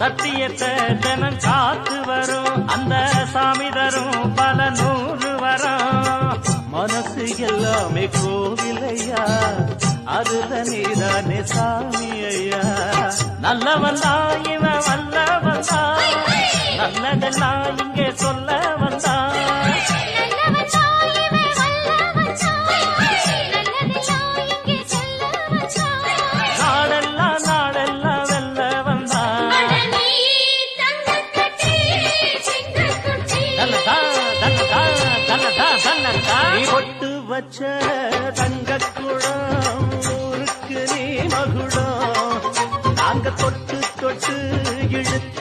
சத்தியத்தை தினம் காத்து வரும் அந்த சாமி தரும் பல 100 வரும். மனசு எல்லாமே கோவிலையா, அதுல நீதானே சாமி ஐயா. நல்லவன் தான் இவன் வல்லவன் தான், நல்லதெல்லாம் இங்கே சொல்ல வந்தான். பொட்டு வச்ச தங்கக்குடம் ஊருக்கு நீ மகுடம், நாங்க தொட்டு தொட்டு இழுத்து